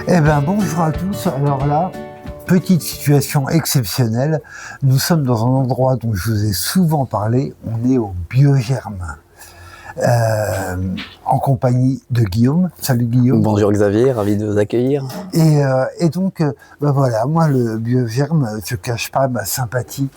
Eh bien, bonjour à tous. Alors là, petite situation exceptionnelle. Nous sommes dans un endroit dont je vous ai souvent parlé. On est au Biogerme, en compagnie de Guillaume. Salut Guillaume. Bonjour Xavier, ravi de vous accueillir. Et donc, voilà, moi le Biogerme, je ne cache pas ma sympathie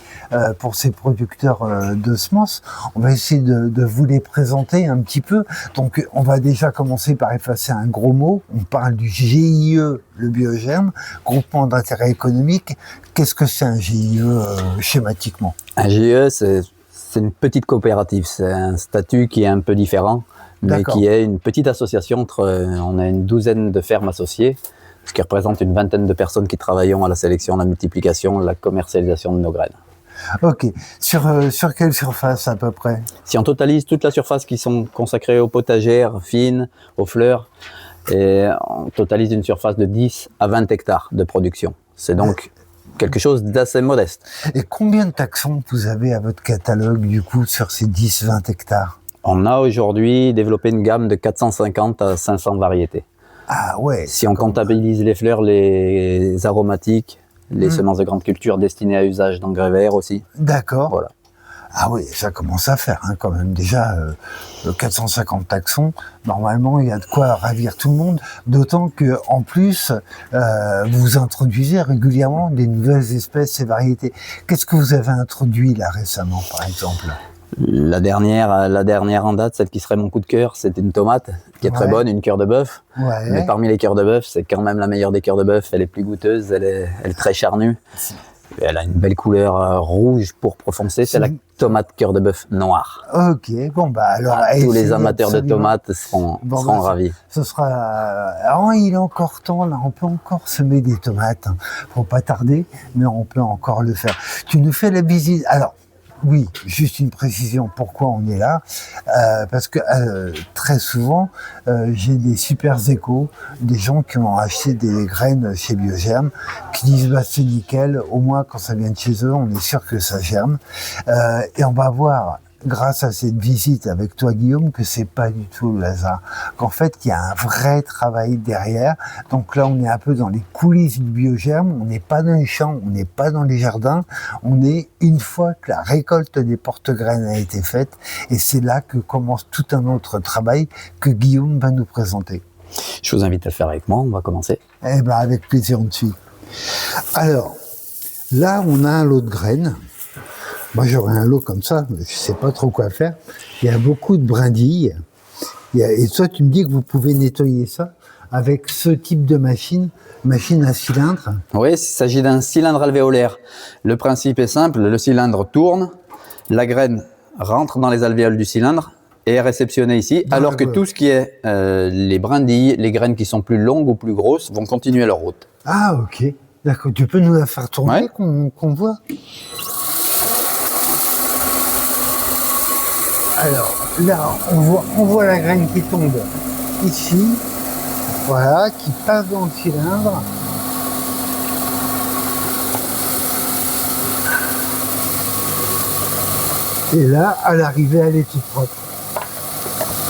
pour ces producteurs de semences. On va essayer de vous les présenter un petit peu. Donc, on va déjà commencer par effacer un gros mot. On parle du GIE, le Biogerme, groupement d'intérêt économique. Qu'est-ce que c'est un GIE schématiquement? Un GIE, c'est une petite coopérative. C'est un statut qui est un peu différent, mais qui est une petite association on a une douzaine de fermes associées, ce qui représente une vingtaine de personnes qui travaillent à la sélection, la multiplication, la commercialisation de nos graines. Ok. Sur quelle surface à peu près? Si on totalise toute la surface qui sont consacrées aux potagères fines, aux fleurs, et on totalise une surface de 10 à 20 hectares de production. C'est donc quelque chose d'assez modeste. Et combien de taxons vous avez à votre catalogue du coup sur ces 10-20 hectares? On a aujourd'hui développé une gamme de 450 à 500 variétés. Ah ouais. Si on comptabilise les fleurs, les aromatiques, les semences de grande culture destinées à usage d'engrais verts aussi. D'accord. Voilà. Ah oui, ça commence à faire quand même. Déjà, 450 taxons, normalement, il y a de quoi ravir tout le monde. D'autant que en plus, vous introduisez régulièrement des nouvelles espèces et variétés. Qu'est-ce que vous avez introduit là récemment, par exemple? La dernière en date, celle qui serait mon coup de cœur, c'est une tomate qui est très bonne, une cœur de bœuf. Ouais. Mais parmi les cœurs de bœuf, c'est quand même la meilleure des cœurs de bœuf. Elle est plus goûteuse, elle est très charnue. Et elle a une belle couleur rouge pourpre foncé, c'est la tomate cœur de bœuf noire. Ok, bon bah alors... tous les amateurs de tomates seront ravis. Ce sera... Alors il est encore temps, là, on peut encore semer des tomates. Faut pas tarder, mais on peut encore le faire. Tu nous fais la visite... Alors, oui, juste une précision, pourquoi on est là, parce que très souvent, j'ai des super échos, des gens qui ont acheté des graines chez Biogerme, qui disent bah, c'est nickel, au moins quand ça vient de chez eux, on est sûr que ça germe. Et on va voir, grâce à cette visite avec toi Guillaume, que c'est pas du tout le hasard, qu'en fait il y a un vrai travail derrière. Donc là on est un peu dans les coulisses du Biogerme, on n'est pas dans les champs, on n'est pas dans les jardins, on est une fois que la récolte des porte-graines a été faite, et c'est là que commence tout un autre travail que Guillaume va nous présenter. Je vous invite à le faire avec moi, on va commencer. Eh ben avec plaisir, on te suit. Alors, là on a un lot de graines. Moi, j'aurais un lot comme ça, mais je sais pas trop quoi faire. Il y a beaucoup de brindilles. Et toi, tu me dis que vous pouvez nettoyer ça avec ce type de machine à cylindre. Oui, il s'agit d'un cylindre alvéolaire. Le principe est simple, le cylindre tourne, la graine rentre dans les alvéoles du cylindre et est réceptionnée ici, alors que tout ce qui est les brindilles, les graines qui sont plus longues ou plus grosses vont continuer leur route. Ah, ok. D'accord. Tu peux nous la faire tourner, qu'on voit? Alors là, on voit la graine qui tombe ici, voilà, qui passe dans le cylindre. Et là, à l'arrivée, elle est toute propre.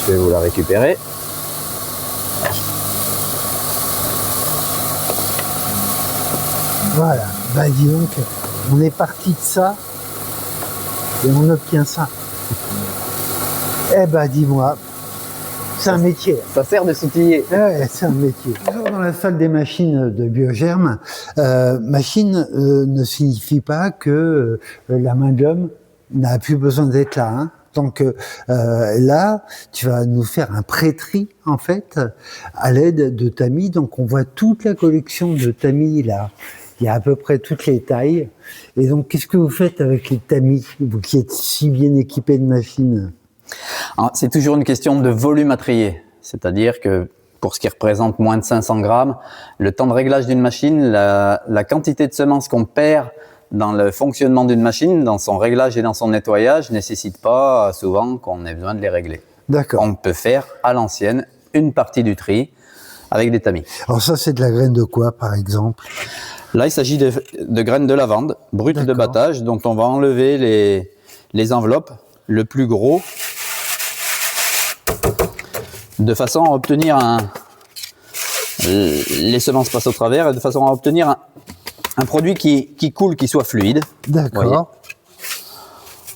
Je vais vous la récupérer. Voilà, bah dis donc, on est parti de ça et on obtient ça. Eh ben, dis-moi, c'est un métier. Ça sert de soutiller. Ouais, c'est un métier. Toujours dans la salle des machines de Biogerme, machine ne signifie pas que la main de l'homme n'a plus besoin d'être là. Hein. Donc là, tu vas nous faire un pré-tri, en fait, à l'aide de tamis. Donc on voit toute la collection de tamis là. Il y a à peu près toutes les tailles. Et donc, qu'est-ce que vous faites avec les tamis, vous qui êtes si bien équipés de machines? C'est toujours une question de volume à trier. C'est-à-dire que pour ce qui représente moins de 500 grammes, le temps de réglage d'une machine, la quantité de semences qu'on perd dans le fonctionnement d'une machine, dans son réglage et dans son nettoyage, nécessite pas souvent qu'on ait besoin de les régler. D'accord. On peut faire à l'ancienne une partie du tri avec des tamis. Alors ça, c'est de la graine de quoi, par exemple? Là, il s'agit de graines de lavande, brutes de battage, dont on va enlever les enveloppes, le plus gros, de façon à obtenir les semences passent au travers, de façon à obtenir un produit qui coule, qui soit fluide. D'accord.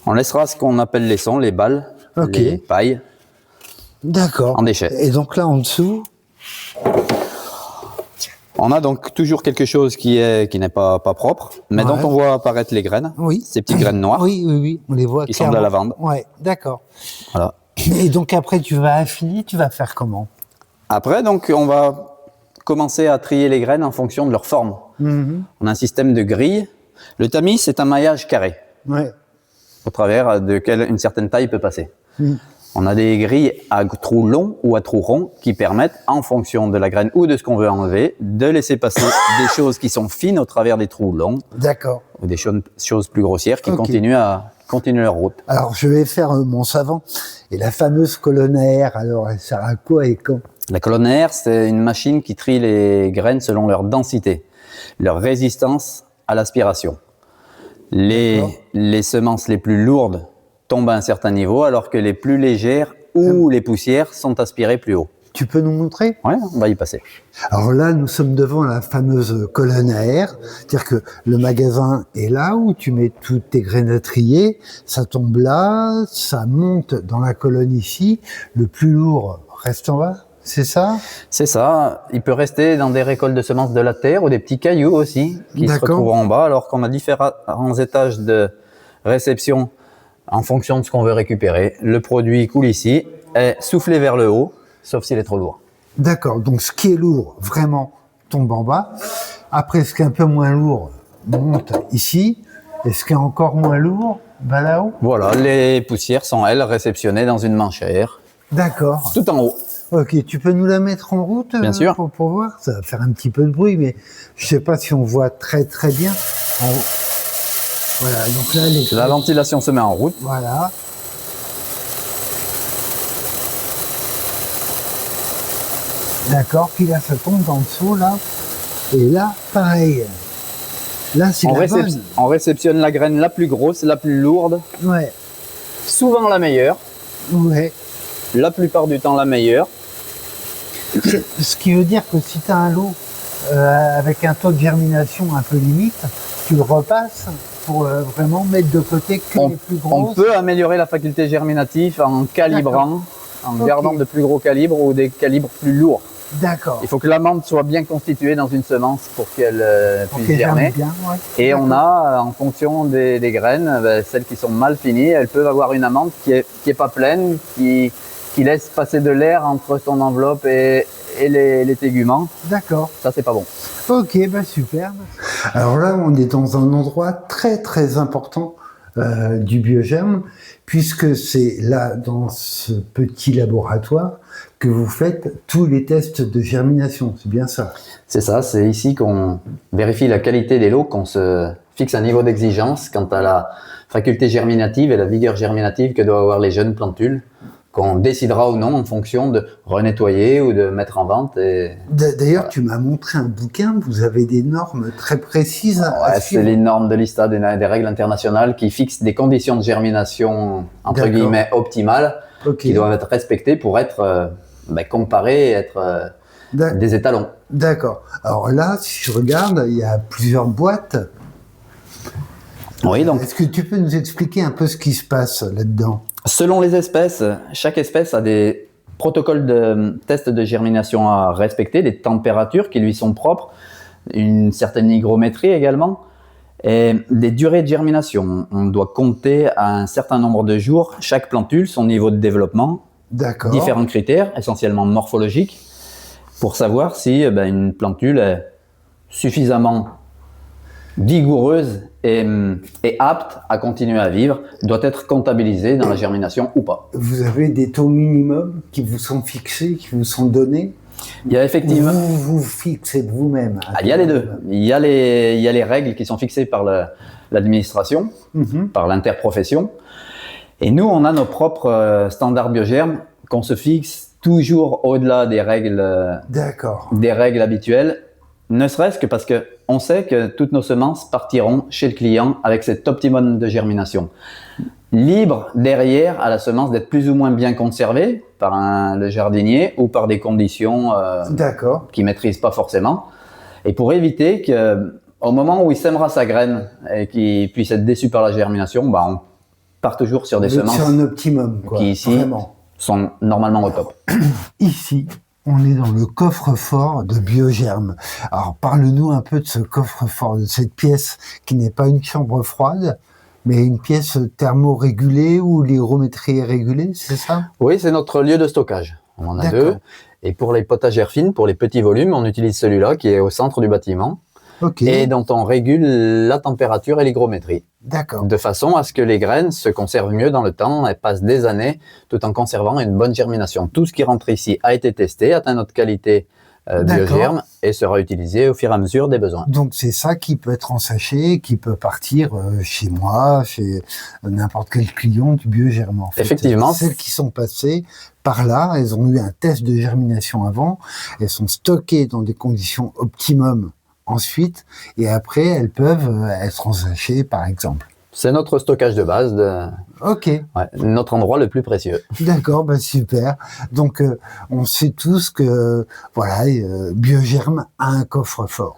On laissera ce qu'on appelle les sons, les balles, Ok. les pailles D'accord. en déchets. Et donc là, en dessous, On a donc toujours quelque chose qui n'est pas propre, mais dont Ouais. on voit apparaître les graines, oui. ces petites graines noires. Oui, on les voit Qui sont de la clairement. lavande. Ouais, d'accord. Voilà. Et donc après, tu vas affiner, tu vas faire comment? Après, donc, on va commencer à trier les graines en fonction de leur forme. On a un système de grille. Le tamis, c'est un maillage carré, Ouais. au travers duquel une certaine taille peut passer. On a des grilles à trous longs ou à trous ronds qui permettent, en fonction de la graine ou de ce qu'on veut enlever, de laisser passer des choses qui sont fines au travers des trous longs D'accord. ou des choses plus grossières qui Ok. continuent leur route. Alors, je vais faire mon savant. Et la fameuse colonne à air, alors, elle sert à quoi et quand? La colonne à air, c'est une machine qui trie les graines selon leur densité, leur résistance à l'aspiration. Les semences les plus lourdes tombent à un certain niveau, alors que les plus légères ou les poussières sont aspirées plus haut. Tu peux nous montrer? Ouais, on va y passer. Alors là, nous sommes devant la fameuse colonne à air, c'est-à-dire que le magasin est là où tu mets toutes tes graines à trier, ça tombe là, ça monte dans la colonne ici, le plus lourd reste en bas, c'est ça? C'est ça, il peut rester dans des récoltes de semences de la terre ou des petits cailloux aussi, qui se D'accord. retrouvent en bas, alors qu'on a différents étages de réception en fonction de ce qu'on veut récupérer. Le produit coule ici, est soufflé vers le haut, sauf s'il est trop lourd. D'accord, donc ce qui est lourd, vraiment, tombe en bas. Après, ce qui est un peu moins lourd, monte ici. Et ce qui est encore moins lourd, va là-haut. Voilà, les poussières sont, elles, réceptionnées dans une manchère, D'accord. tout en haut. Ok, tu peux nous la mettre en route Bien sûr. pour voir? Ça va faire un petit peu de bruit, mais je sais pas si on voit très bien. En haut. Voilà, donc là, La ventilation se met en route. Voilà. D'accord, puis là, ça tombe en dessous, là. Et là, pareil. Là, c'est la bonne. On réceptionne la graine la plus grosse, la plus lourde, Ouais, souvent la meilleure, ouais. la plupart du temps la meilleure. Ce qui veut dire que si tu as un lot avec un taux de germination un peu limite, tu le repasses pour vraiment mettre de côté que les plus grosses. On peut améliorer la faculté germinative en calibrant, en gardant de plus gros calibres ou des calibres plus lourds. D'accord. Il faut que l'amande soit bien constituée dans une semence pour qu'elle puisse qu'elle germe germer. bien, ouais. Et on D'accord. a, en fonction des graines, celles qui sont mal finies, elles peuvent avoir une amande qui est pas pleine, qui laisse passer de l'air entre son enveloppe et les téguments. D'accord. Ça, c'est pas bon. Ok, bah superbe. Alors là, on est dans un endroit très important du biogerme, puisque c'est là, dans ce petit laboratoire, que vous faites tous les tests de germination. C'est bien ça? C'est ça, c'est ici qu'on vérifie la qualité des lots, qu'on se fixe un niveau d'exigence quant à la faculté germinative et la vigueur germinative que doivent avoir les jeunes plantules, qu'on décidera ou non en fonction de renettoyer ou de mettre en vente. D'ailleurs, tu m'as montré un bouquin, vous avez des normes très précises à Ouais, c'est suivre. les normes de l'ISTA, des règles internationales qui fixent des conditions de germination entre D'accord. guillemets optimales, Ok. qui doivent être respectées pour être comparées et être D'ac- des étalons. D'accord. Alors là, si je regarde, il y a plusieurs boîtes. Oui, donc Est-ce que tu peux nous expliquer un peu ce qui se passe là-dedans? selon les espèces, chaque espèce a des protocoles de test de germination à respecter, des températures qui lui sont propres, une certaine hygrométrie également, et des durées de germination. On doit compter à un certain nombre de jours chaque plantule, son niveau de développement, D'accord. différents critères, essentiellement morphologiques, pour savoir si une plantule est suffisamment vigoureuse et apte à continuer à vivre, doit être comptabilisée dans la germination ou pas. Vous avez des taux minimums qui vous sont fixés, qui vous sont donnés? Il y a effectivement... Vous fixez de vous-même. Il y a les deux. Il y a les règles qui sont fixées par l'administration, par l'interprofession. Et nous, on a nos propres standards biogermes qu'on se fixe toujours au-delà des règles habituelles, ne serait-ce que parce qu'on sait que toutes nos semences partiront chez le client avec cet optimum de germination. libre derrière à la semence d'être plus ou moins bien conservée par le jardinier ou par des conditions D'accord. qu'il ne maîtrise pas forcément. Et pour éviter qu'au moment où il sèmera sa graine et qu'il puisse être déçu par la germination, bah, on part toujours sur des semences Sur un optimum, quoi. qui ici Vraiment. sont normalement au top. Ici, on est dans le coffre-fort de Biogerm. Alors, parle-nous un peu de ce coffre-fort, de cette pièce qui n'est pas une chambre froide, mais une pièce thermorégulée où l'hygrométrie est régulée, c'est ça? Oui, c'est notre lieu de stockage. On en a deux. Et pour les potagères fines, pour les petits volumes, on utilise celui-là qui est au centre du bâtiment. Ok. Et dont on régule la température et l'hygrométrie. D'accord. De façon à ce que les graines se conservent mieux dans le temps, elles passent des années tout en conservant une bonne germination. Tout ce qui rentre ici a été testé, atteint notre qualité Biogerm et sera utilisé au fur et à mesure des besoins. Donc c'est ça qui peut être en sachet, qui peut partir chez moi, chez n'importe quel client du Biogerm. En fait. Effectivement. Celles qui sont passées par là, elles ont eu un test de germination avant, elles sont stockées dans des conditions optimum ensuite, et après elles peuvent être en sachet par exemple. C'est notre stockage de base, Ok. Ouais, notre endroit le plus précieux. D'accord, bah super. Donc on sait tous que voilà, Biogerm a un coffre-fort.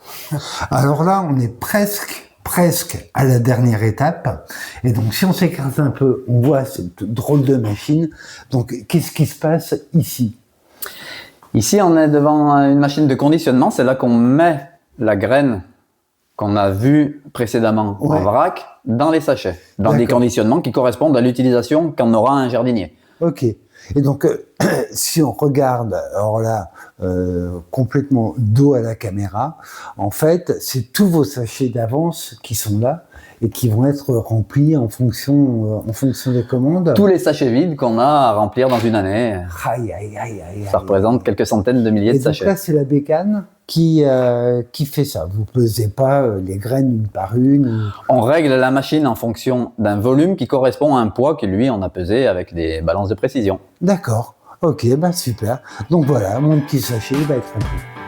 Alors là, on est presque à la dernière étape. Et donc si on s'écarte un peu, on voit cette drôle de machine. Donc qu'est-ce qui se passe ici? Ici, on est devant une machine de conditionnement. C'est là qu'on met la graine qu'on a vue précédemment en vrac dans les sachets, dans des conditionnements qui correspondent à l'utilisation qu'en aura un jardinier. Ok. Et donc, si on regarde, alors là, complètement dos à la caméra, en fait, c'est tous vos sachets d'avance qui sont là et qui vont être remplis en fonction des commandes. Tous les sachets vides qu'on a à remplir dans une année. Ça représente quelques centaines de milliers de sachets. Donc là, c'est la bécane qui fait ça. Vous pesez pas les graines une par une. On règle la machine en fonction d'un volume qui correspond à un poids que lui, on a pesé avec des balances de précision. D'accord. Ok, bah super. Donc voilà, mon petit sachet va être rempli.